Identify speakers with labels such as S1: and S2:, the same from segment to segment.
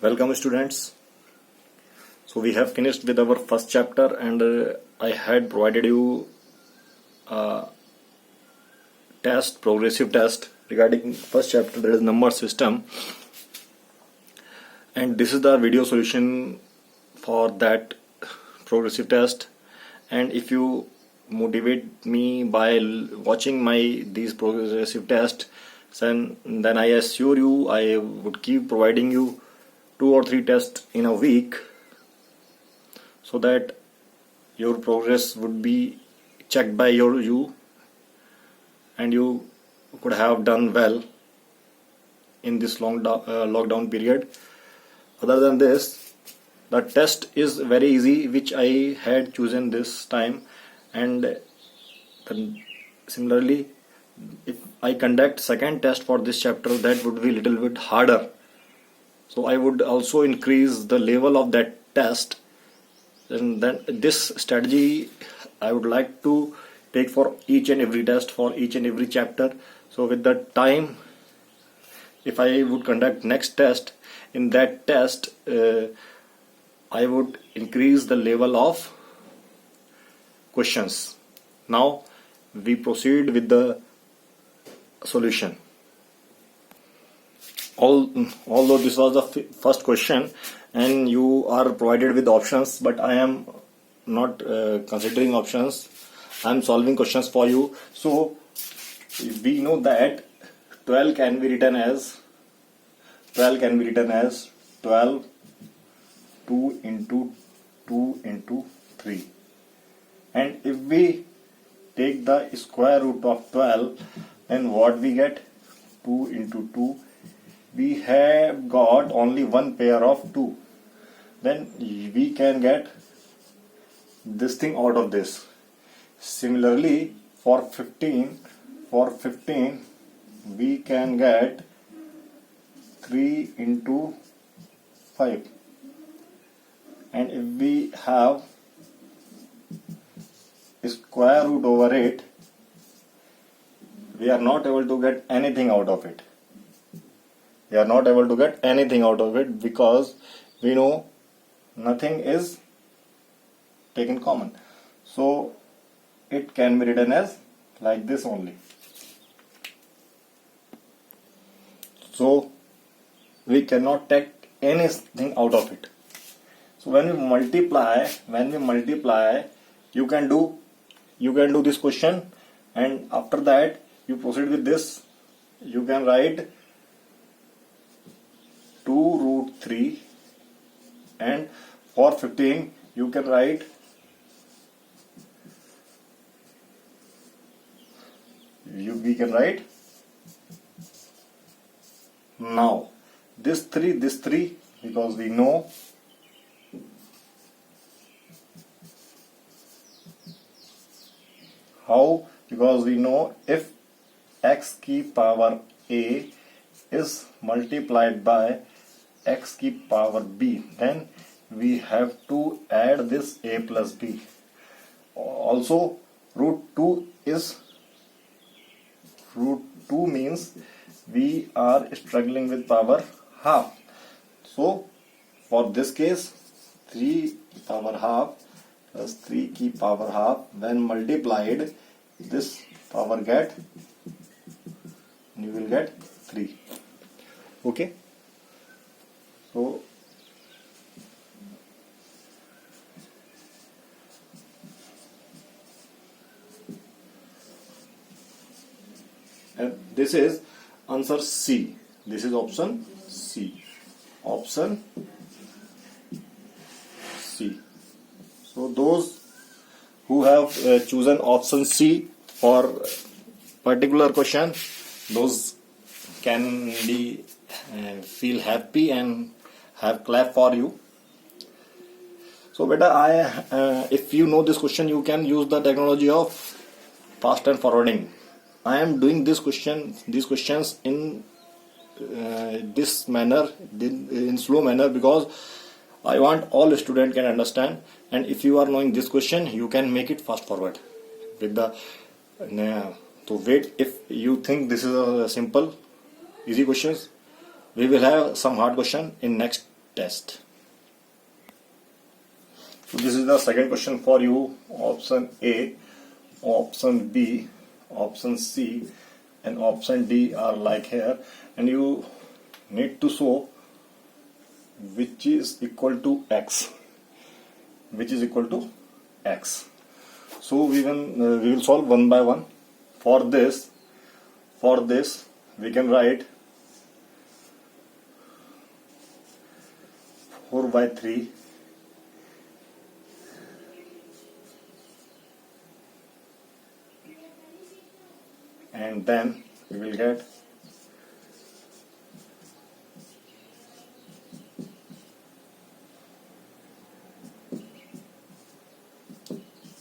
S1: Welcome students. So we have finished with our first chapter and I had provided you a progressive test regarding first chapter, that is number system, and this is the video solution for that progressive test. And if you motivate me by watching these progressive tests, then I assure you I would keep providing you 2 or 3 tests in a week, so that your progress would be checked by you and you could have done well in this lockdown period. Other than this, the test is very easy, which I had chosen this time, and then similarly if I conduct second test for this chapter, that would be little bit harder. So I would also increase the level of that test, and then this strategy I would like to take for each and every test, for each and every chapter. So with the time, if I would conduct next test, in that test I would increase the level of questions. Now we proceed with the solution. Although this was the first question and you are provided with options, but I am not considering options. I am solving questions for you. So we know that 12 can be written as 12 2 into 2 into 3, and if we take the square root of 12, then what we get? 2 into 2. We have got only one pair of 2, then we can get this thing out of this. Similarly for 15 we can get 3 into 5, and if we have square root over it, we are not able to get anything out of it. Because we know nothing is taken common. So it can be written as like this only. So we cannot take anything out of it. So when we multiply, you can do this question, and after that you proceed with this. You can write 2 root 3, and for 15 you can write we can write now this 3, because we know how, because we know if x की power a is multiplied by x की power b, then we have to add this a plus b. Also root 2 means we are struggling with power half. So for this case 3 power half plus 3 की power half, when multiplied, this power you will get 3. Okay, so this is answer C. This is option C. So those who have chosen option C for particular question, those can be feel happy and have clap for you. So beta, if you know this question, you can use the technology of fast and forwarding. I am doing these questions in this manner, in slow manner, because I want all students can understand. And if you are knowing this question, you can make it fast forward with the so wait. If you think this is a simple easy questions, we will have some hard question in next test. So this is the second question for you. Option A, option B, option C and option D are like here, and you need to show which is equal to x, which is equal to x. So we will solve one by one. For this we can write 4 by 3 and then we will get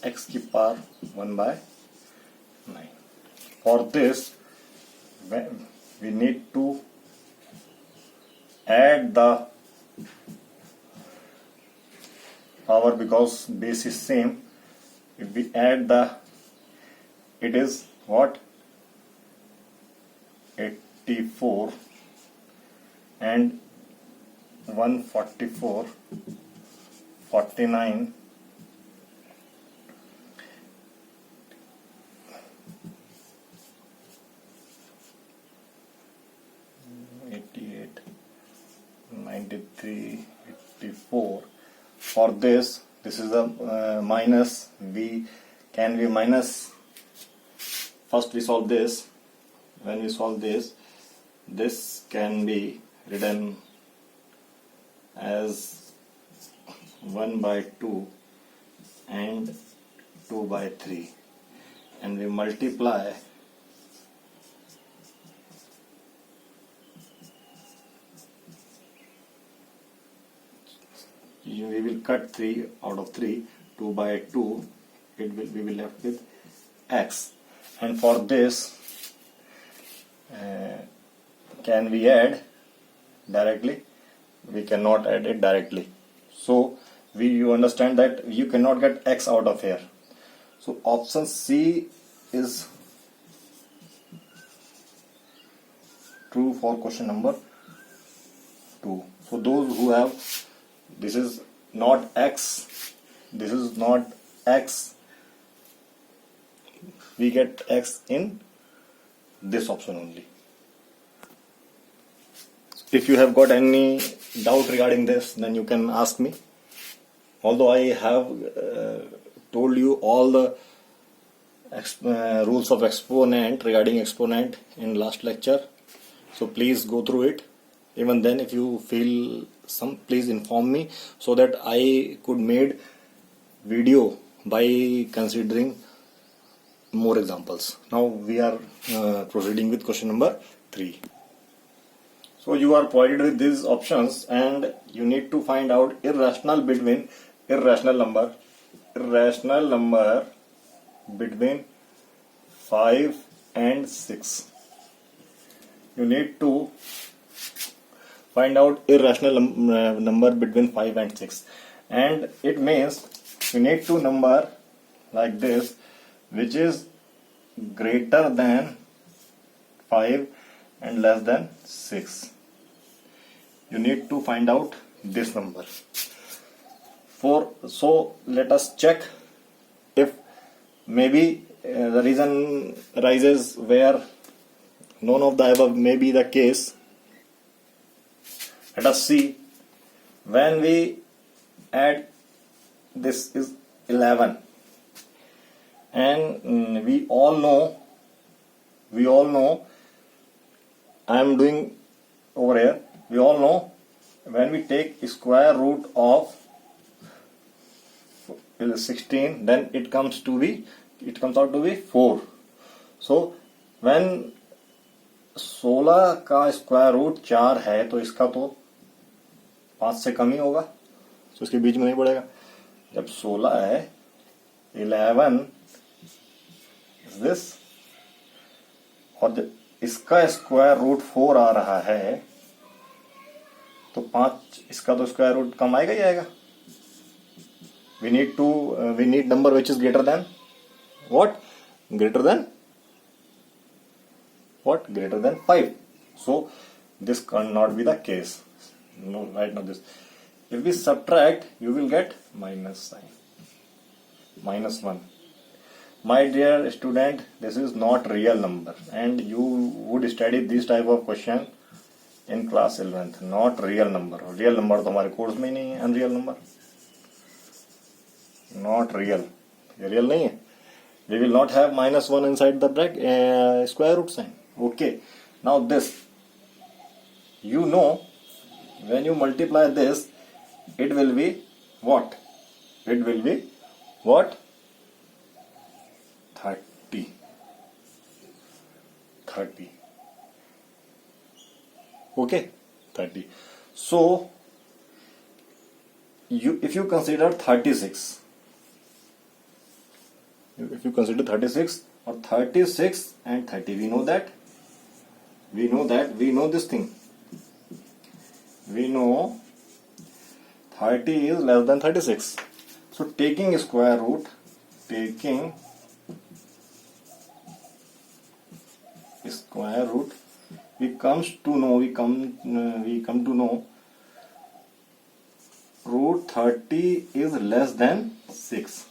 S1: x की power 1 by 9. For this we need to add the power because base is same. If we add it is what, 84 and 144, 49, 88, 93, 84. For this is the minus. We minus. First we solve this. When we solve this can be written as 1 by 2 and 2 by 3, and we multiply we will cut 3 out of 3, 2 by 2, we will be left with x. And for this can we add directly? We cannot add it directly. So you understand that you cannot get x out of here. So option C is true for question number 2. So those who have this is not x, this is not x, we get x in this option only. If you have got any doubt regarding this, then you can ask me. Although I have told you all the rules of exponent regarding exponent in last lecture, so please go through it. Even then, if you feel please inform me so that I could made video by considering more examples. Now we are proceeding with question number 3. So you are provided with these options and you need to find out irrational between irrational number between 5 and 6. You need to find out irrational number between 5 and 6, and it means you need to number like this, which is greater than 5 and less than 6. You need to find out this number. So let us check if maybe the reason arises where none of the above may be the case. Let us see. When we add, this is 11, and we all know I am doing over here. We all know when we take square root of 16, then it comes out to be 4. So when 16 का square root 4 है तो इसका तो 5 से कम ही होगा, तो इसके बीच में नहीं पड़ेगा. जब 16 है, 11 is this, और जब इसका स्क्वायर रूट 4 आ रहा है तो 5 इसका तो स्क्वायर रूट कम आएगा ही आएगा. We need number which is greater than what? Greater than 5. So this cannot be the case. No, right now this. If we subtract, you will get minus sign. -1. My dear student, this is not real number, and you would study this type of question in class 11th. Not real number. Real number तो हमारे course में ही नहीं है. Unreal number, not real. ये real नहीं है. We will not have -1 inside the bracket square root sign. Okay. Now this, you know, when you multiply this, it will be what? It will be what? 30. 30. Okay, 30. So if you consider 36, or 36 and 30, we know this thing. We know 30 is less than 36. So taking square root, we come to know root 30 is less than 6.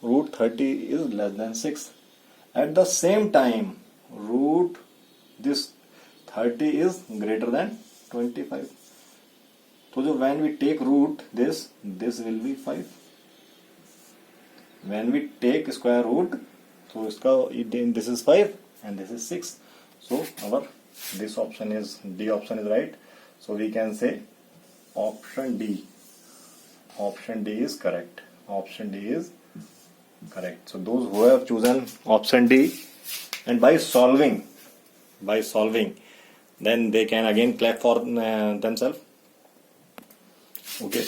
S1: Root 30 is less than 6. At the same time, root this 30 is greater than 25. So when we take root this will be 5. When we take square root, so this is 5 and this is 6. So this option is D option is right. So we can say option D. Option D is correct. Option D is correct. So those who have chosen option D, and by solving, then they can again clap for themselves. Okay.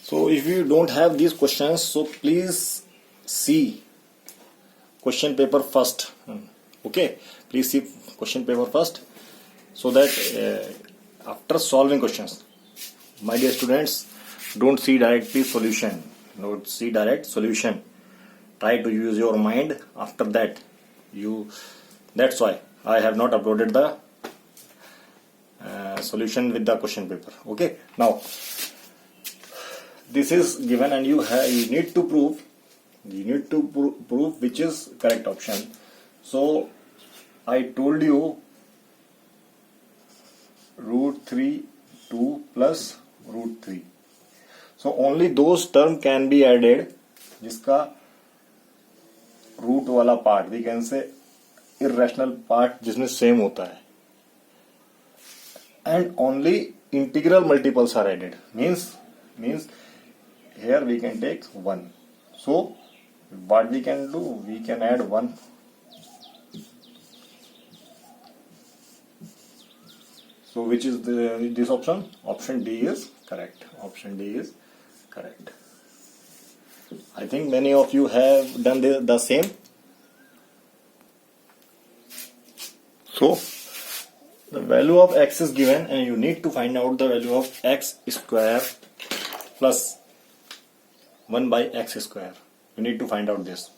S1: So if you don't have these questions, so please see question paper first. Okay, please see question paper first, so that after solving questions, my dear students, don't see directly solution. Don't see direct solution. Try to use your mind. After that, that's why I have not uploaded the solution with the question paper. Okay. Now this is given, and you need to prove. You need to prove which is correct option. So I told you root 3 2 plus root 3. So only those term can be added जिसका root वाला part, we can say irrational part जिसमें same होता है, and only integral multiples are added. Means here we can take 1. So what we can do, we can add 1. So which is this option? Option D is correct. Option D is correct. I think many of you have done the same. So the value of x is given, and you need to find out the value of x square plus 1 by x square. You need to find out this.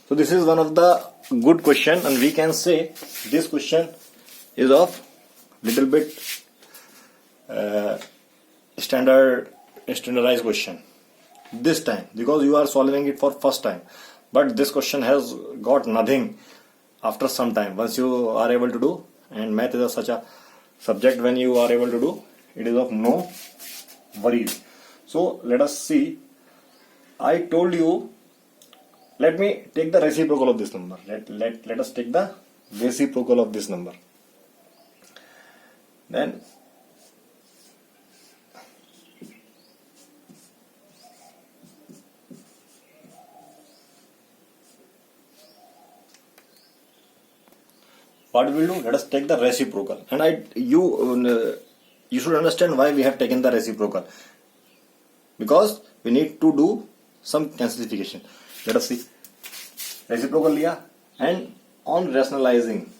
S1: So this is one of the good question, and we can say this question is of little bit standardized question this time, because you are solving it for first time. But this question has got nothing after some time, once you are able to do. And math is such a subject, when you are able to do, it is of no worries. So let us see. I told you, let me take the reciprocal of this number. Let us take the reciprocal of this number. Then what we will do, let us take the reciprocal, and you should understand why we have taken the reciprocal, because we need to do some cancellation. Let us see. Reciprocal liya, and on rationalizing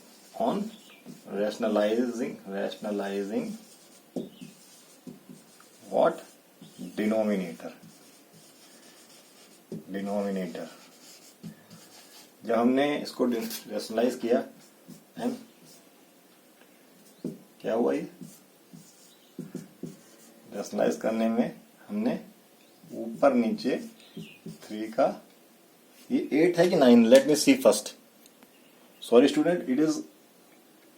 S1: what? Denominator. जब हमने इसको rationalise किया, and क्या हुआ, ये rationalise करने में हमने ऊपर नीचे 3 का, ये 8 है कि 9? Let me see first. Sorry student, it is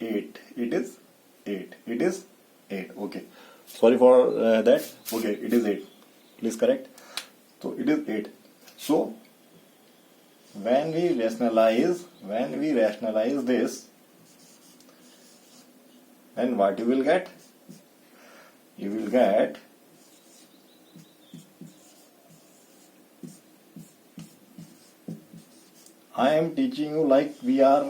S1: 8. It is 8. It is 8. Okay. Sorry for that. Okay, it is 8. Please correct. So it is 8. So when we rationalize this, then what you will get? You will get I am teaching you like we are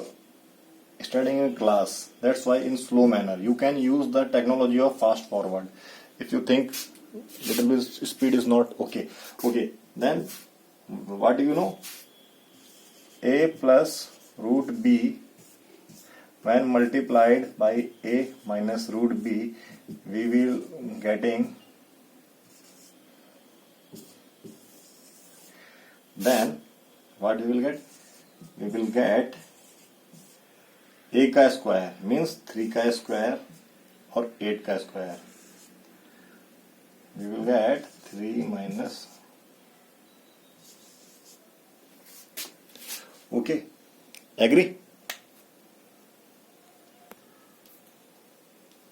S1: studying in class. That's why in slow manner. You can use the technology of fast forward. If you think little bit speed is not okay. Okay, then what do you know? A plus root b when multiplied by a minus root b, we will getting, then what we will get? We will get a का square means 3 का square और 8 का square. We will get 3 minus. Okay, agree?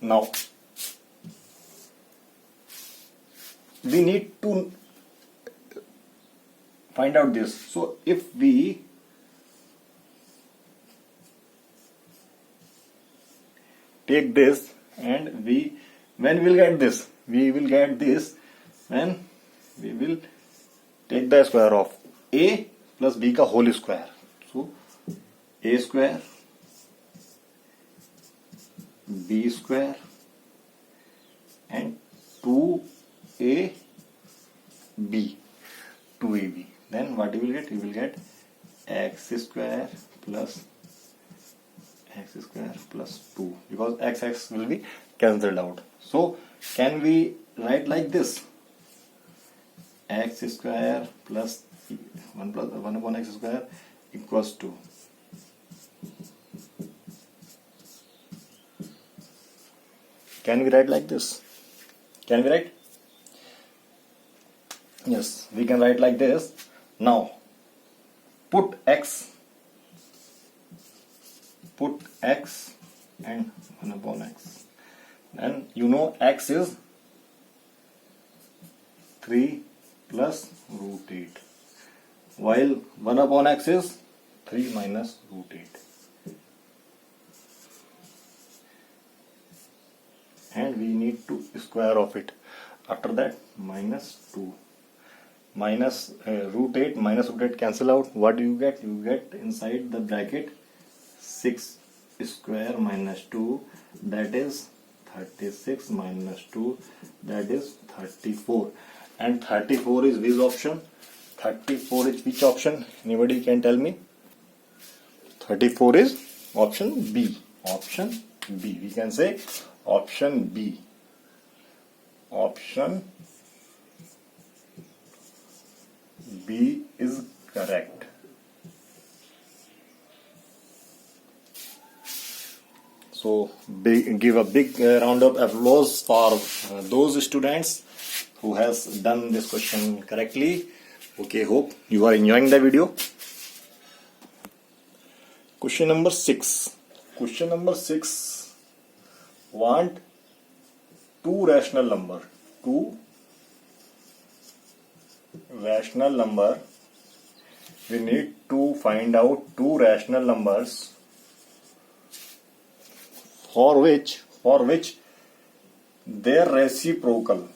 S1: Now we need to find out this. So if we take this and when we will get this, we will get this when we will take the square of a plus b का whole square. So a square b square and 2ab, 2ab. Then what you will get? You will get x square plus 2, because x will be cancelled out. So can we write like this? X square plus 1 upon x square equals to, can we write like this? Can we write? Yes, we can write like this. Now put x and 1 upon x, and you know x is 3 plus root 8, while 1 upon x is 3 minus root 8, and we need to square of it. After that minus 2 minus root 8 minus root 8 cancel out. What do you get? You get inside the bracket 6 square minus 2, that is 36 minus 2, that is 34. And 34 is which option? 34 is which option? Anybody can tell me? 34 is option B. Option B. We can say option B. Option B is correct. So give a big round of applause for those students who has done this question correctly. Okay, hope you are enjoying the video. Question number 6. Question number 6. Want two rational number. We need to find out two rational numbers for which their reciprocal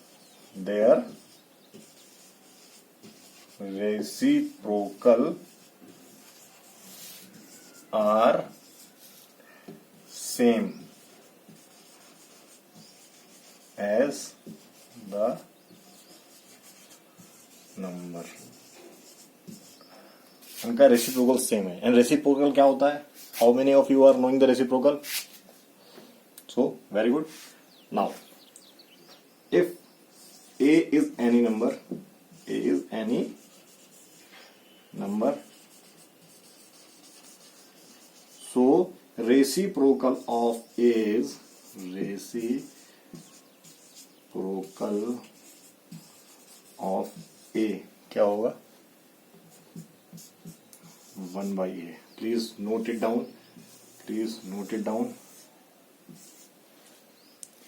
S1: are same as the number. उनका reciprocal same है. And reciprocal क्या होता है? How many of you are knowing the reciprocal? So very good. Now if a is any number, so reciprocal of a is reciprocal of a क्या होगा 1/a. Please note it down. Please note it down.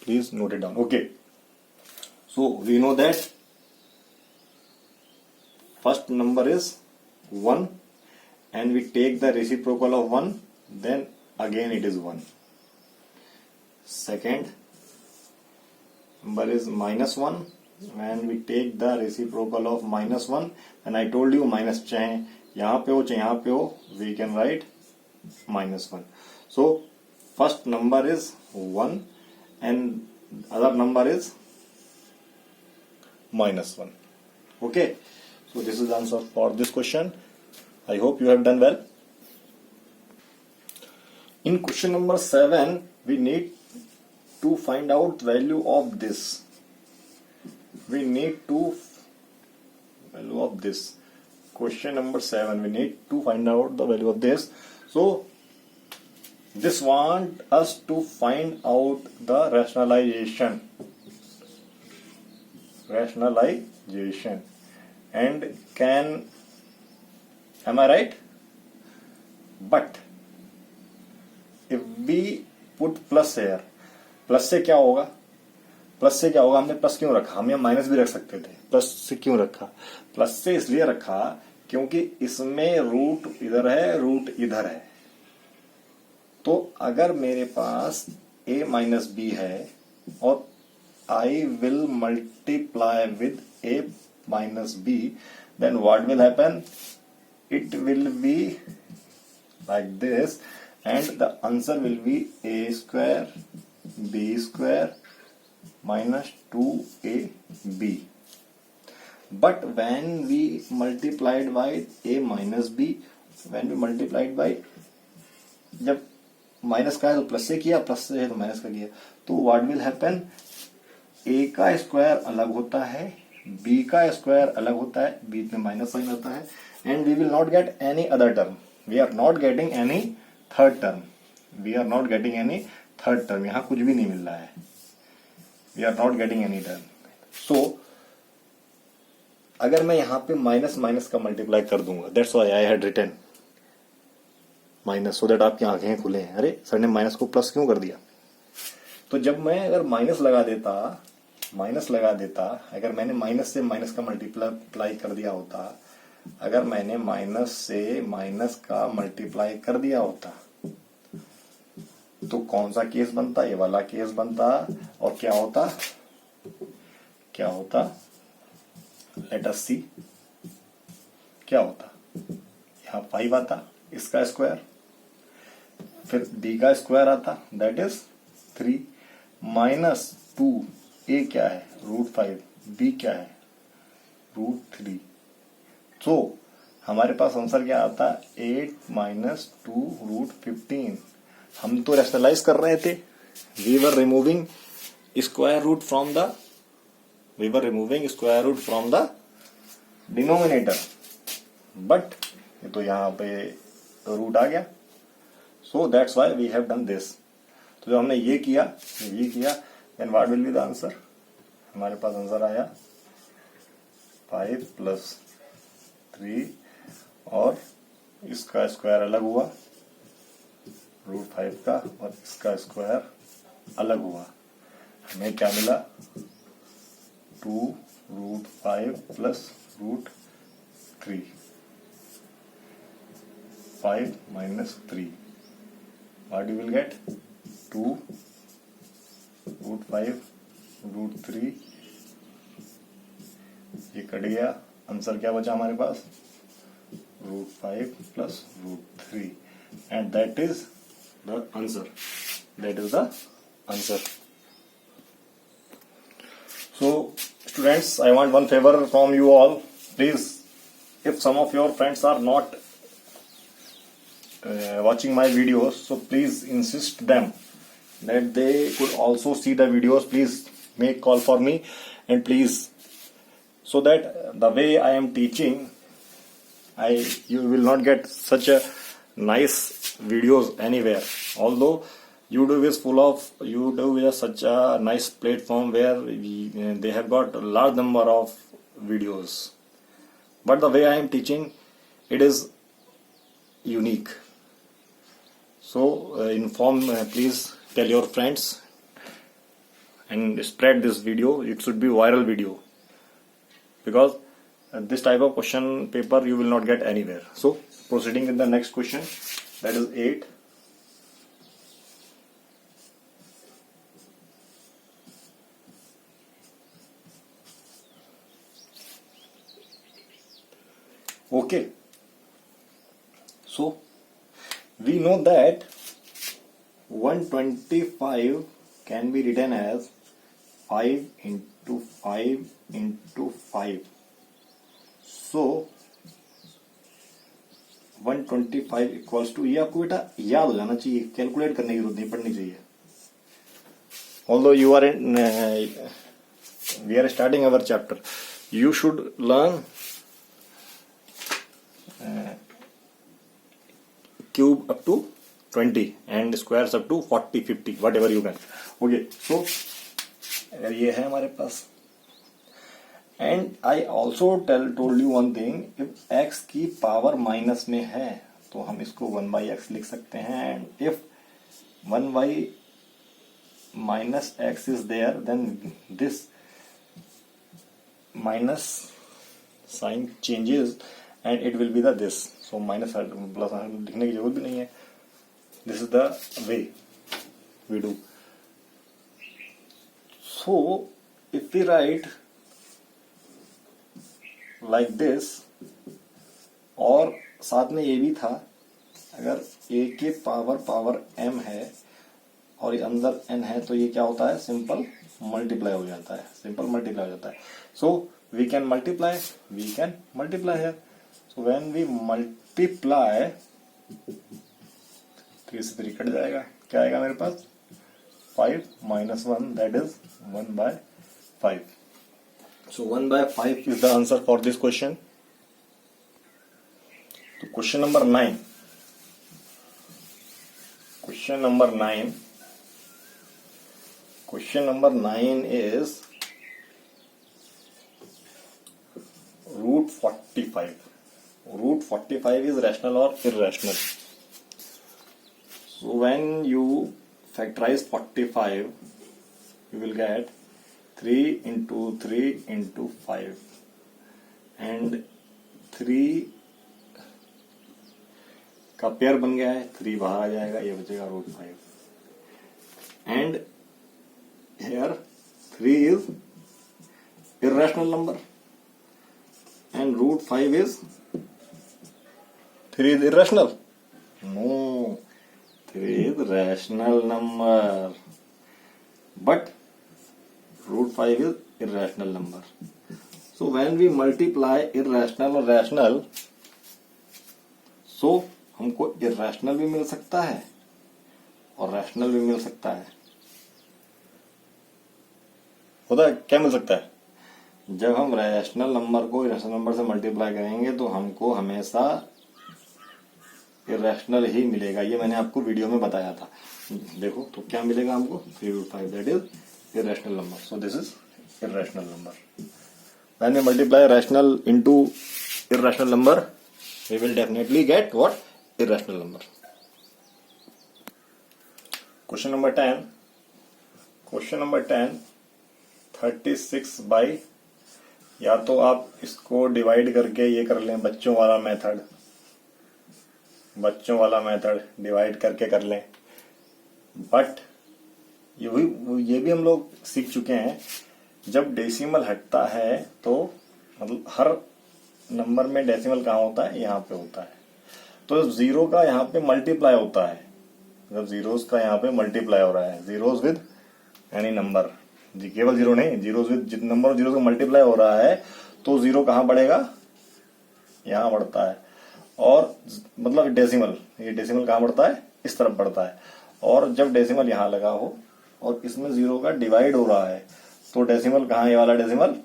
S1: Please note it down. Okay. So we know that first number is 1 and we take the reciprocal of 1, then again it is 1. Second number is -1. When we take the reciprocal of -1, and I told you minus चाहे यहाँ पे हो चाहे यहाँ पे हो, we can write -1. So first number is 1 and other number is -1. Okay, so this is the answer for this question. I hope you have done well. In question number 7, we need to find out value of this. We need to value of this. Question number 7, we need to find out the value of this. So this want us to find out the rationalization and am I right? But if we put plus here, plus से क्या होगा, हमने plus क्यों रखा, हम यहाँ minus भी रख सकते थे, प्लस से क्यों रखा, प्लस से इसलिए रखा क्योंकि इसमें रूट इधर है रूट इधर है. तो अगर मेरे पास a माइनस बी है और I will multiply with a minus b, then what will happen? It will be like this and the answer will be a square b square minus 2ab. But when we multiplied by a minus b, जब minus का है तो plus से किया, plus से है तो minus का किया, तो व्हाट विल हैपन, ए का स्क्वायर अलग होता है, बी का स्क्वायर अलग होता है, बीच में माइनस साइन आता है, and we will not get any other term. We are not getting any third term. यहाँ कुछ भी नहीं मिल रहा है. We are not getting any term. So अगर मैं यहाँ पे माइनस माइनस का मल्टीप्लाई कर दूंगा, that's why I had written minus, so that आपकी आंखें खुले हैं, अरे सर ने माइनस को प्लस क्यों कर दिया. तो जब मैं अगर माइनस लगा देता, अगर मैंने माइनस से माइनस का मल्टीप्लाई कर दिया होता, अगर मैंने माइनस से माइनस का मल्टीप्लाई कर दिया होता, तो कौन सा केस बनता, ये वाला केस बनता. और क्या होता, लेट अस सी क्या होता. यहाँ 5 आता, इसका स्क्वायर, फिर b का स्क्वायर आता, दैट इज 3 माइनस 2, a क्या है √5, b क्या है √3. तो हमारे पास आंसर क्या आता, 8 माइनस 2 √15. हम तो रैशनलाइज कर रहे थे, we were removing square root from the denominator, but ये तो यहाँ पे रूट आ गया. So that's why we have done this. तो जब हमने ये किया then what will be the answer. हमारे पास आंसर आया 5 + 3 और इसका स्क्वायर अलग हुआ √5 का और इसका स्क्वायर अलग हुआ. हमें क्या मिला, 2 √5 + √3, 5 - 3. What you will get, 2 √5 √3, ये कट गया. आंसर क्या बचा हमारे पास, √5 + √3, and that is the answer. So students, I want one favor from you all. Please, if some of your friends are not watching my videos, so please insist them that they could also see the videos. Please make call for me, and please, so that the way I am teaching, you will not get such a nice videos anywhere. Although YouTube is full of YouTube is such a nice platform where they have got a large number of videos, but the way I am teaching, it is unique. So please tell your friends and spread this video. It should be viral video, because this type of question paper you will not get anywhere. So proceeding with the next question, that is 8. Okay, so we know that 125 can be written as 5 into 5 into 5. So 125 equals to, ये आपको बेटा याद हो जाना चाहिए, calculate करने की जरूरत नहीं पड़नी चाहिए. Although you are in, we are starting our chapter, you should learn cube up to 20 and squares up to 40, 50, whatever you can. Okay, so अगर ये है हमारे पास, and I also told you one thing, if x की power minus में है तो हम इसको 1/x लिख सकते हैं, and if 1 minus x is there, then this minus sign changes and it will be the this. So minus plus लिखने की जरूरत भी नहीं है. This is the way we do. So if we write like this, और साथ में ये भी था, अगर a के पावर m है और ये अंदर n है तो ये क्या होता है, सिंपल मल्टीप्लाई हो जाता है, सिंपल मल्टीप्लाई हो जाता है. So we can multiply here. So when we multiply, 3 से 3 कट जाएगा, क्या आएगा मेरे पास, 5 minus 1, that is 1/5. So 1/5 is the answer for this question. So question number 9. Question number 9 is root 45. Root 45 is rational or irrational. So when you factorize 45, you will get 3 into 3 into 5, and 3 का pair बन गया है, 3 बाहर आ जाएगा, ये बचेगा root 5. And here 3 is irrational number and root 5 is 3 is irrational. No, 3 is rational number, but root 5 is irrational number. So when we multiply irrational और rational, so हमको irrational भी मिल सकता है और rational भी मिल सकता है. होता है क्या मिल सकता है, जब हम रैशनल नंबर को इरेशनल नंबर से मल्टीप्लाई करेंगे तो हमको हमेशा इरेशनल ही मिलेगा. ये मैंने आपको वीडियो में बताया था. देखो तो क्या मिलेगा हमको, 3/5, that is irrational number. So this is irrational number. When we multiply rational into irrational number, we will definitely get what, irrational number. Question number 10, 36 by, या तो आप इसको डिवाइड करके ये कर लें, बच्चों वाला मेथड डिवाइड करके कर लें, बट ये भी हम लोग सीख चुके हैं, जब डेसिमल हटता है तो मतलब हर नंबर में डेसिमल कहाँ होता है, यहाँ पे होता है. तो जीरो का यहाँ पे मल्टीप्लाई होता है, मतलब जीरोस का यहाँ पे मल्टीप्लाई हो रहा है, जीरोस विद एनी नंबर, केवल जीरो नहीं, जीरोस विद जितने नंबर ऑफ जीरो का मल्टीप्लाई हो रहा है तो जीरो कहाँ बढ़ेगा, यहाँ बढ़ता है. और मतलब डेसिमल, ये डेसिमल कहाँ बढ़ता है, इस तरफ बढ़ता है. और जब डेसिमल यहाँ लगा हो और इसमें जीरो का डिवाइड हो रहा है तो डेसिमल कहाँ, ये वाला डेसिमल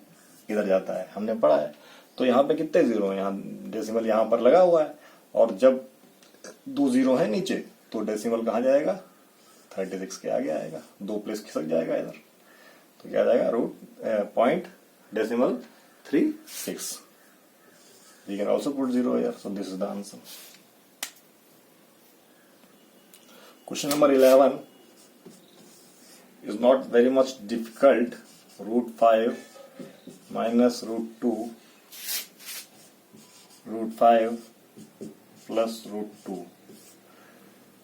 S1: इधर जाता है, हमने पढ़ा है. तो यहाँ पे कितने जीरो है, यहाँ डेसिमल यहाँ पर लगा हुआ है, और जब 2 जीरो है नीचे तो डेसिमल कहाँ जाएगा, 36 के आगे आएगा, 2 प्लेस खिसक जाएगा इधर, तो क्या आ जाएगा .36. We can also put 0 here, so this is the answer. Question number 11 is not very much difficult. √5 minus √2, √5 plus √2.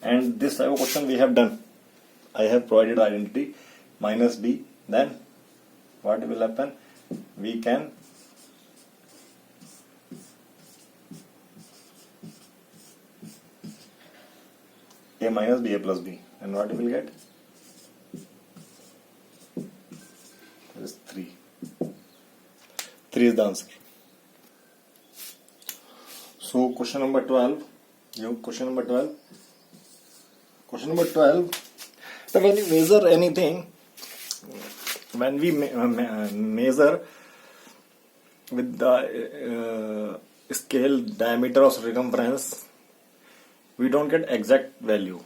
S1: And this type of question we have done. I have provided identity minus b. Then what will happen? We can a minus b, a plus b, and what we will get? That is 3. 3 is the answer. So question number 12. Question number 12. So when you measure anything, when we measure with the scale, diameter or circumference, we don't get exact value.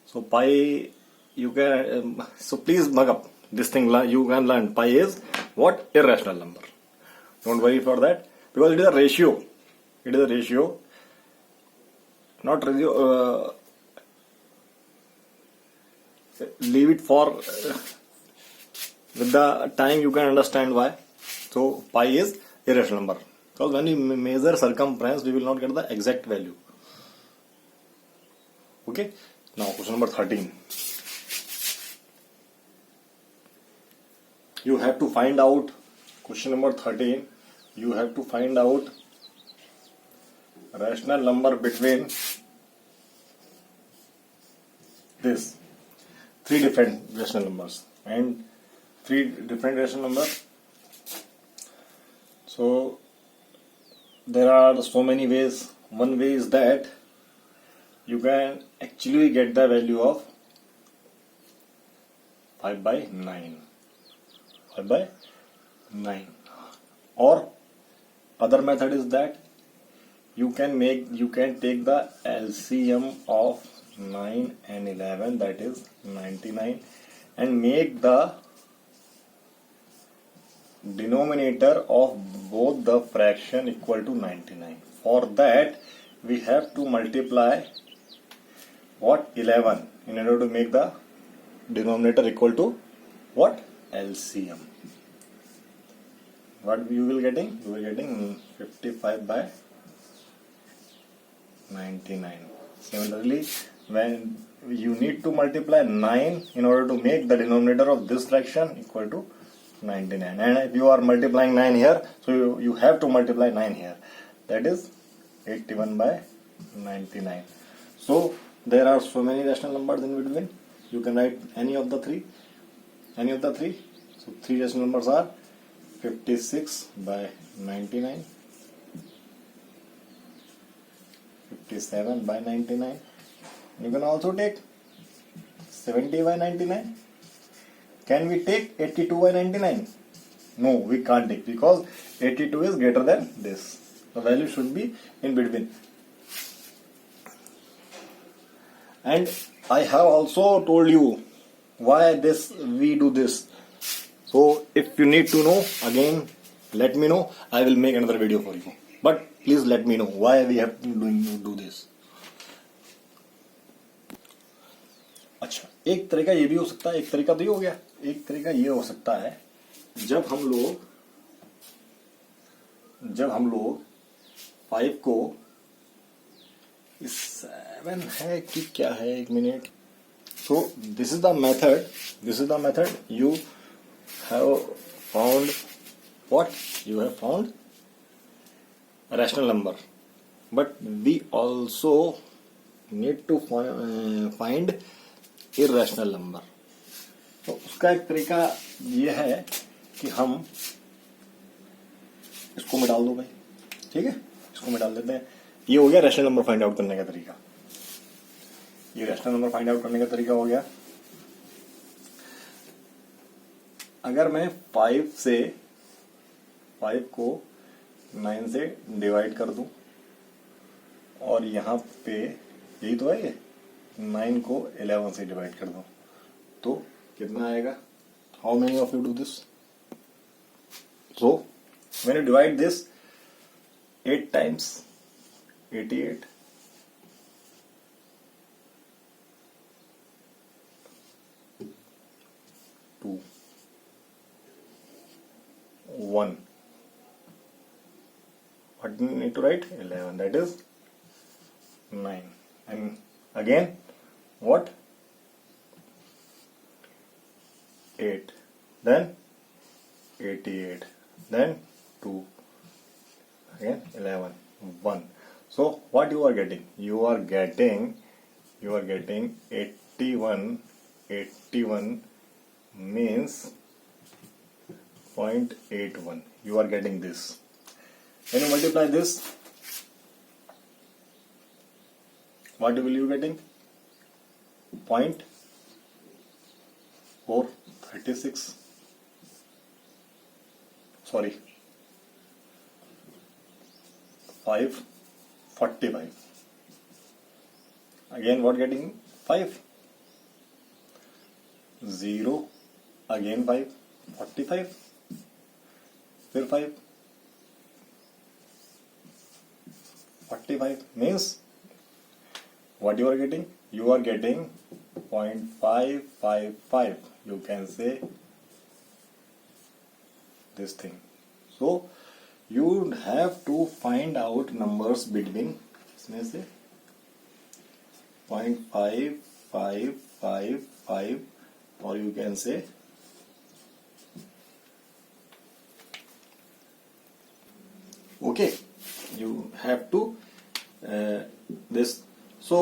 S1: So pi, you can, so please mug up this thing, you can learn pi is what? Irrational number. Don't worry for that, because it is a ratio. It is a ratio, not ratio. Leave it for with the time you can understand why. So pi is irrational number, because when we measure circumference we will not get the exact value. Okay, now question number 13. You have to find out, question number 13, you have to find out rational number between this 3 different rational numbers and 3 different rational numbers. So there are so many ways. One way is that you can actually get the value of 5/9. 5/9. Or other method is that you can take the LCM of 9 and 11, that is 99, and make the denominator of both the fraction equal to 99. For that we have to multiply what? 11, in order to make the denominator equal to what? LCM. What you will getting? You will getting 55/99. Similarly, when you need to multiply 9 in order to make the denominator of this fraction equal to 99, and if you are multiplying 9 here, so you have to multiply 9 here, that is 81/99. So there are so many rational numbers in between. You can write any of the three. So 3 rational numbers are 56/99, 57/99. You can also take 70/99. Can we take 82/99? No, we can't take, because 82 is greater than this. The value should be in between. And I have also told you why we do this. So if you need to know, again let me know. I will make another video for you. But please let me know why we have to do this. अच्छा, एक तरीका ये भी हो सकता है, एक तरीका तो ये हो गया, एक तरीका ये हो सकता है, जब हम लोग 5 को 7 है कि क्या है, 1 minute. So this is the method you have found. What? You have found a rational number, but we also need to find irrational number. तो उसका एक तरीका ये है कि हम इसको मिटा दो भाई, ठीक है, इसको मिटा देते हैं. ये हो गया रैशनल नंबर फाइंड आउट करने का तरीका. ये रैशनल नंबर फाइंड आउट करने का तरीका हो गया. अगर मैं 5 को 9 से डिवाइड कर दूं, और यहां पे यही तो है, 9 को 11 से डिवाइड कर दो तो कितना आएगा? How many of you do this? So when you divide this 8 times 88, 2, 1. What do you need to write? 11. That is 9. And again, what? 8. Then 88. Then 2. Again 11. 1. So what you are getting? You are getting 81. 81 means 0.81. You are getting this. When you multiply this, what will you getting? 0.436. Sorry, 545. Again, what getting? 5. 0. Again 5. 45. फिर 5. 45 means what you are getting? You are getting 0.555. You can say this thing. So you have to find out numbers between इसमें से 0.5555 or you can say okay. You have to this. So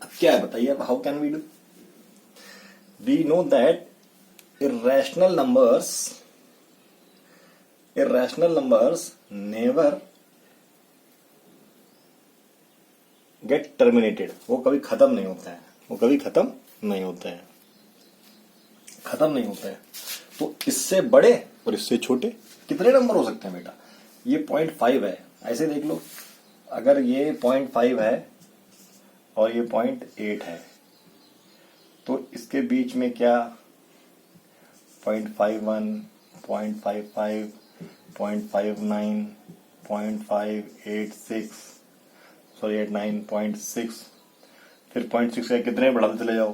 S1: अब क्या है बताइए? अब how can we do? We know that irrational numbers never get terminated. वो कभी खत्म नहीं होता है. खत्म नहीं होता है. तो इससे बड़े और इससे छोटे कितने नंबर हो सकते हैं बेटा? ये 0.5 है. ऐसे देख लो, अगर ये 0.5 है और ये 0.8 है तो इसके बीच में क्या 0.51, 0.55, 0.59, 0.586, सॉरी 89.6, फिर 0.6 का कितने बढ़ाते चले जाओ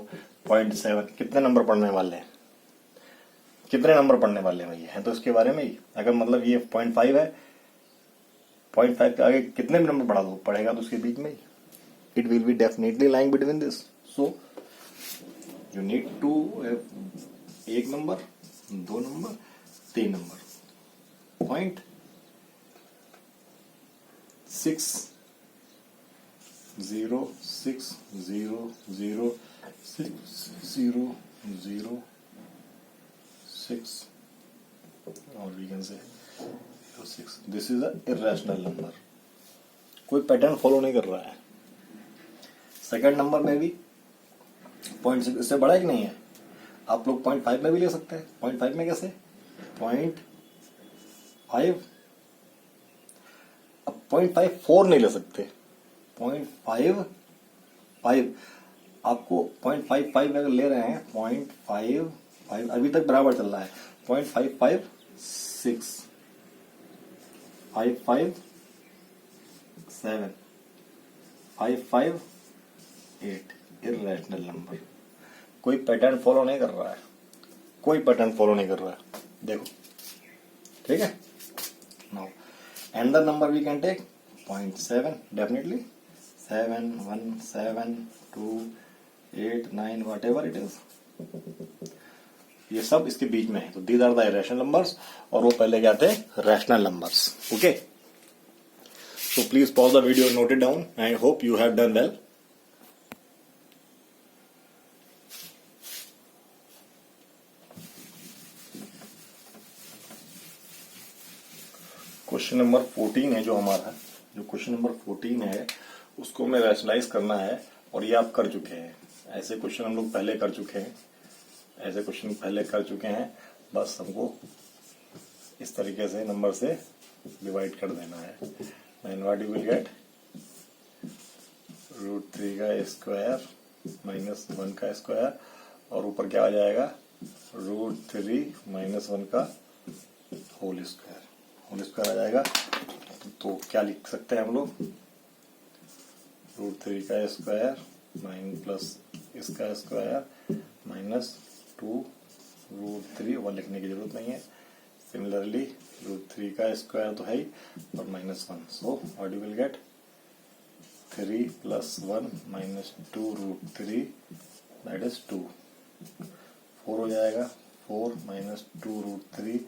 S1: 0.7. कितने नंबर पढ़ने वाले हैं? भैया हैं तो इसके बारे में ही. अगर मतलब ये 0.5 है, 0.5 के आगे कितने भी नंबर बढ़ा दो पड़ेगा तो उसके बीच में ही. It will be definitely lying between this. So you need to have 1 number, 2 number, 3 number. 0.60006 or we can say 06. This is a irrational number. कोई पैटर्न फॉलो नहीं कर रहा है. सेकंड नंबर में भी 0.6 इससे बड़ा है कि नहीं है? आप लोग 0.5 में भी ले सकते हैं. 0.5 में कैसे? 0.5. अब 0.54 नहीं ले सकते. 0.55 आपको 0.55 अगर ले रहे हैं 0.55 अभी तक बराबर चल रहा है. 0.556, 557, 558 इर्रेशनल नंबर. कोई पैटर्न फॉलो नहीं कर रहा है. देखो ठीक है. Now another number we can take 0.7 definitely. 7, 1, 7, 2, 8, 9 whatever it is. ये सब इसके बीच में है. तो these are the irrational numbers और वो पहले क्या थे? Rational numbers. Okay. So please pause the video, note it down. I hope you have done well. Question number 14 है जो हमारा. जो क्वेश्चन नंबर 14 है उसको हमें रैशनलाइज करना है और ये आप कर चुके हैं. ऐसे क्वेश्चन हम लोग पहले कर चुके हैं. बस हमको इस तरीके से नंबर से डिवाइड कर देना है. Then what you will get √3 का स्क्वायर माइनस 1 का स्क्वायर, और ऊपर क्या आ जाएगा, √3 माइनस 1 का होल स्क्वायर आ जाएगा। तो क्या लिख सकते हैं हम लोग, √3 का स्क्वायर प्लस इसका स्क्वायर माइनस 2 √3, वन लिखने की जरूरत नहीं है। सिमिलरली √3 का स्क्वायर तो है ही, और minus 1, so what you will get 3 plus 1 minus 2 √3 that is 2, 4 हो जाएगा, 4 माइनस 2 √3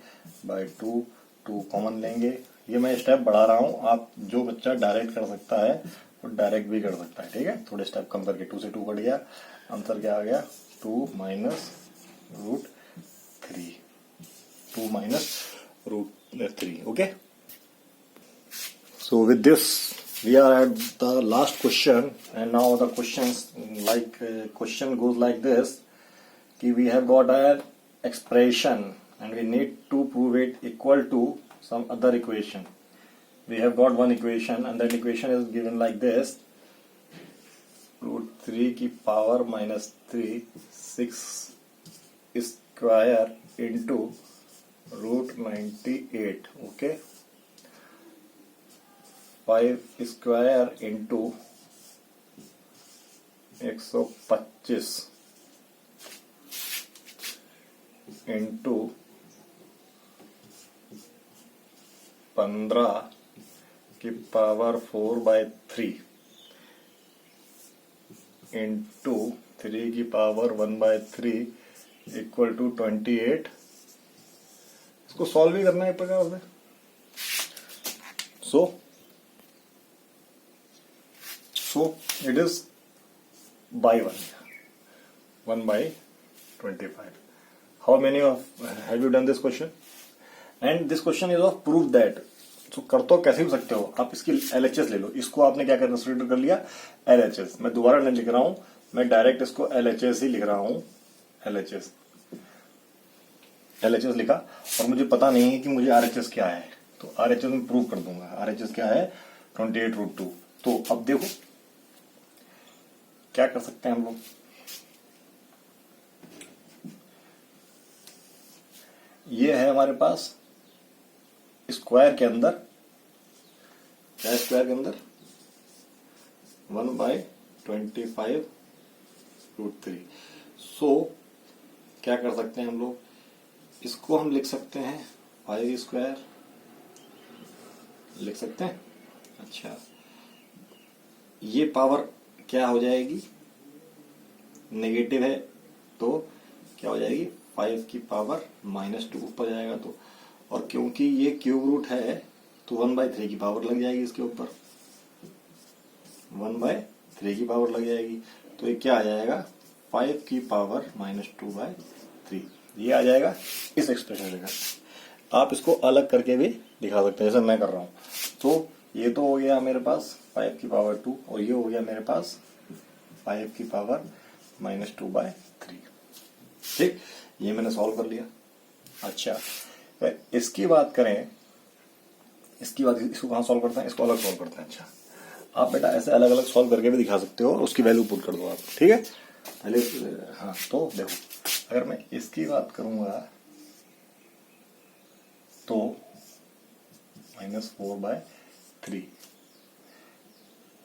S1: बाई 2, 2 कॉमन लेंगे। ये मैं स्टेप बढ़ा रहा हूँ, आप जो बच्चा डायरेक्ट कर सकता है वो डायरेक्ट भी कर सकता है, ठीक है। थोड़े स्टेप कम करके 2 से 2 कट गया, आंसर क्या आ गया, 2 minus √3, 2 minus √3, okay. So with this we are at the last question, and now the questions question goes like this, कि we have got an expression and we need to prove it equal to some other equation. We have got one equation and that equation is given like this, √3 की power minus 3 6 square into √98, okay, 5 square into 125 into 15 की power 4/3 into 3 की power 1/3 equal to 28। इसको solve भी करना है एक प्रकार से। So it is by 1/25। How many of have you done this question, and this question is of proof that. तो कर तो कैसे भी सकते हो आप, इसकी LHS ले लो। इसको आपने क्या कंसीडर कर लिया, LHS। मैं दोबारा नहीं लिख रहा हूं, मैं डायरेक्ट इसको LHS ही लिख रहा हूं, LHS लिखा, और मुझे पता नहीं है कि मुझे RHS क्या है, तो RHS में प्रूव कर दूंगा। RHS क्या है, 28√2। तो अब देखो क्या कर सकते हैं हम लोग, ये है हमारे पास स्क्वायर के अंदर, क्या है स्क्वायर के अंदर, 1/25√3। सो क्या कर सकते हैं हम लोग, इसको हम लिख सकते हैं 5 स्क्वायर लिख सकते हैं। अच्छा, ये पावर क्या हो जाएगी, नेगेटिव है, तो क्या हो जाएगी, 5 की पावर -2 ऊपर जाएगा। तो और क्योंकि ये क्यूब रूट है तो 1/3 की पावर लग जाएगी इसके ऊपर, 1/3 की पावर लग जाएगी। तो ये क्या आ जाएगा, 5 की पावर -2/3, ये आ जाएगा इस एक्सप्रेशन का। आप इसको अलग करके भी दिखा सकते हैं जैसे मैं कर रहा हूं। तो ये तो हो गया मेरे पास 5 की पावर 2, और ये हो गया मेरे पास 5 की पावर -2/3, ठीक, ये मैंने सॉल्व कर लिया। अच्छा, इसकी बात करें, इसको कहां सॉल्व करते हैं, इसको अलग सॉल्व करते हैं। अच्छा, आप बेटा ऐसे अलग अलग सॉल्व करके भी दिखा सकते हो, और उसकी वैल्यू पुट कर दो आप, ठीक है। पहले हाँ, तो देखो अगर मैं इसकी बात करूंगा तो -4/3,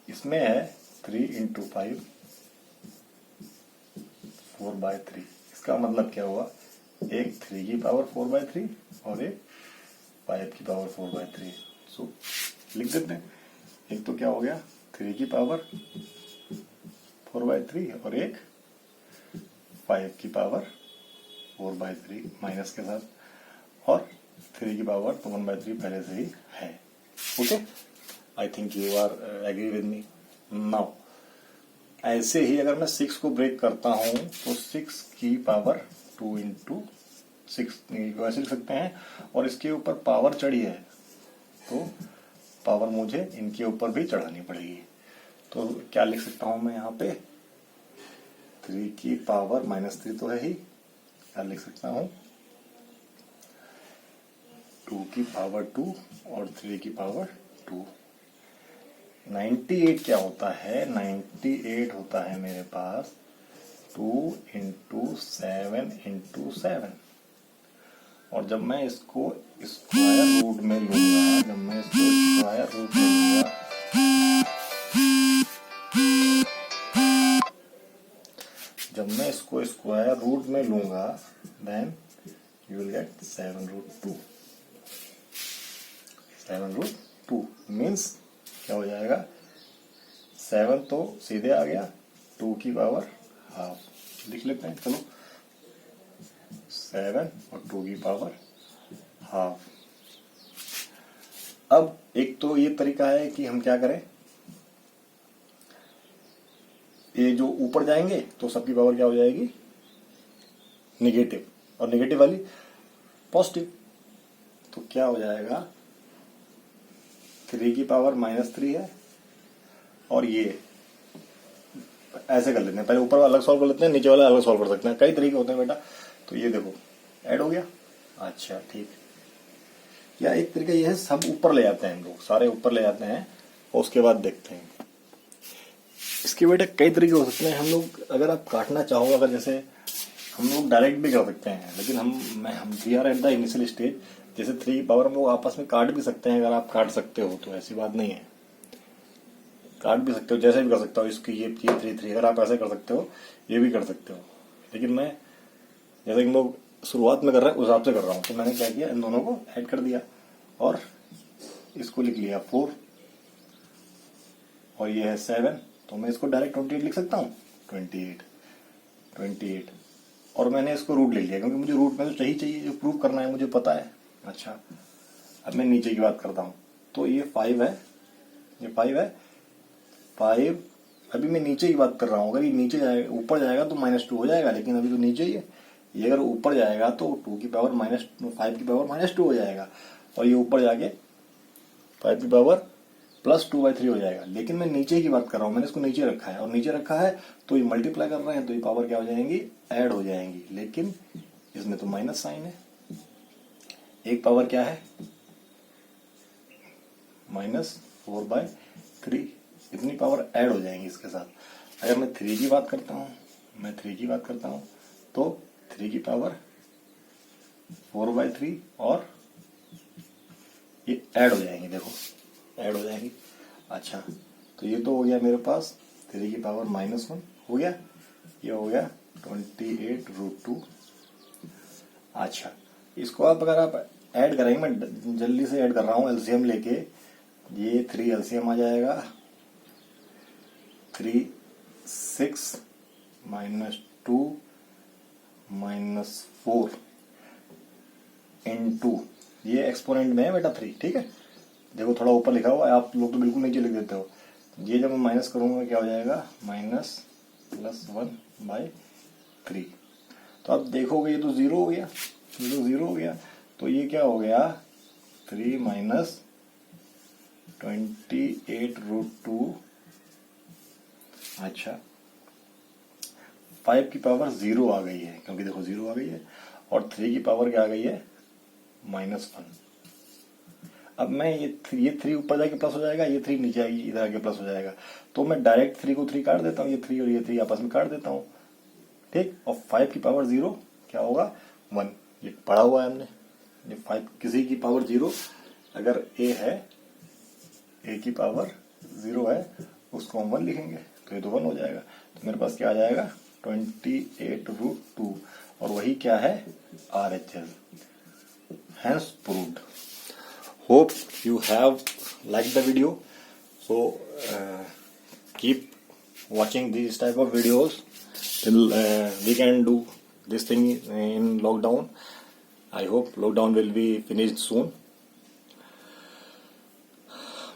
S1: इसमें है 3 × 5 4/3। इसका मतलब क्या हुआ, एक 3 की पावर 4/3 और एक 5 की पावर 4/3। सो लिख देते हैं, एक तो क्या हो गया 3 की पावर 4/3 और एक 5 की पावर 4/3 माइनस के साथ, और 3 की पावर तो 1/3 पहले से ही है। Okay, I think you are agree with me now. ऐसे ही अगर मैं 6 को ब्रेक करता हूं तो 6 की पावर 2 × 6 वैसे लिख सकते हैं, और इसके ऊपर पावर चढ़ी है तो पावर मुझे इनके ऊपर भी चढ़ानी पड़ेगी। तो क्या लिख सकता हूं मैं यहाँ पे, 3 की पावर -3 तो है ही, क्या लिख सकता हूं 2 की पावर 2 और 3 की पावर 2। 98 क्या होता है, 98 होता है मेरे पास 2 इंटू 7 और जब मैं इसको स्क्वायर रूट में लूंगा, then you will get 7√2 means क्या हो जाएगा, 7 तो सीधे आ गया, 2 की पावर हाफ लिख लेते हैं, चलो 7 और 2 की पावर हाफ। अब एक तो ये तरीका है कि हम क्या करें, ये जो ऊपर जाएंगे तो सबकी पावर क्या हो जाएगी, निगेटिव, और निगेटिव वाली पॉजिटिव, तो क्या हो जाएगा 3 की पावर -3 है, और ये ऐसे कर लेते हैं, पहले ऊपर वाला अलग सॉल्व कर लेते हैं, नीचे वाला अलग सॉल्व कर सकते हैं, कई तरीके होते हैं बेटा। तो ये देखो ऐड हो गया, अच्छा ठीक। या एक तरीका ये है, सब ऊपर ले जाते हैं, हम लोग सारे ऊपर ले जाते हैं और उसके बाद देखते हैं। इसके बेटा कई तरीके हो सकते हैं, हम लोग अगर आप काटना चाहो, अगर जैसे हम लोग डायरेक्ट भी कर सकते हैं, लेकिन हम we are at the initial stage, जैसे 3 की पावर हम लोग आपस में काट भी सकते हैं, अगर आप काट सकते हो तो ऐसी बात नहीं है, काट भी सकते हो, जैसे भी कर सकते हो, इसकी ये 3 अगर आप ऐसे कर सकते हो, ये भी कर सकते हो, लेकिन मैं जैसे हम लोग शुरुआत में कर रहे हैं उस हिसाब से कर रहा हूँ। तो मैंने क्या किया, इन दोनों को ऐड कर दिया और इसको लिख लिया 4 और ये है 7, तो मैं इसको डायरेक्ट 28 लिख सकता हूँ, 28 और मैंने इसको रूट ले लिया, क्योंकि मुझे रूट में तो चाहिए, जो प्रूव करना है मुझे पता है। अच्छा अब मैं नीचे की बात करता हूँ, तो ये 5 है, ये 5 है, 5 अभी मैं नीचे की बात कर रहा हूँ, अगर ये नीचे जाएगा, ऊपर जाएगा तो -2 हो जाएगा, लेकिन अभी तो नीचे ही है, ये अगर ऊपर जाएगा तो 5 की पावर -2 हो जाएगा, और ये ऊपर जाके 5 की पावर +2/3 हो जाएगा, लेकिन मैं नीचे की बात कर रहा हूँ, मैंने इसको नीचे रखा है, और नीचे रखा है तो ये मल्टीप्लाई कर रहे हैं, तो ये पावर क्या हो जाएंगी, ऐड हो जाएंगी, लेकिन इसमें तो माइनस साइन है, एक पावर क्या है -4/3, इतनी पावर ऐड हो जाएंगी इसके साथ। अगर मैं 3 की बात करता हूँ, तो 3 की पावर 4/3 और ये ऐड हो जाएंगी, देखो ऐड हो जाएंगी। अच्छा तो ये तो हो गया मेरे पास 3 की पावर -1 हो गया, ये हो गया 28√2। अच्छा इसको आप अगर आप ऐड कराएंगे, मैं जल्दी से ऐड कर रहा हूँ एलसीएम लेके, ये 3 एलसीएम आ जाएगा, 3 6 -2 -4 इंटू, ये एक्सपोनेंट में है बेटा 3, ठीक है, देखो थोड़ा ऊपर लिखा हुआ है, आप लोग तो बिल्कुल नीचे लिख देते हो। ये जब मैं माइनस करूंगा क्या हो जाएगा, -+1/3, तो आप देखोगे ये तो 0 हो गया, तो ये क्या हो गया 3 - 28√2। अच्छा 5 की पावर 0 आ गई है, क्योंकि देखो 0 आ गई है, और 3 की पावर क्या आ गई है -1। अब मैं ये 3 ऊपर जाके प्लस हो जाएगा, ये 3 नीचे आएगी, इधर आके प्लस हो जाएगा, तो मैं डायरेक्ट 3 को 3 काट देता हूँ, ये 3 और ये 3 आपस में काट देता हूँ, ठीक, और 5 की पावर 0 क्या होगा 1, ये पढ़ा हुआ है हमने, ये 5 किसी की पावर 0 अगर a है, a की पावर 0 है, उसको हम 1 लिखेंगे, तो ये तो 1 हो जाएगा, तो मेरे पास क्या आ जाएगा 28√2, और वही क्या है RHS, hence proved. Hope you have liked the video, so keep watching these type of videos till we can do this thing in lockdown. I hope lockdown will be finished soon.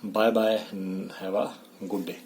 S1: Bye bye and have a good day.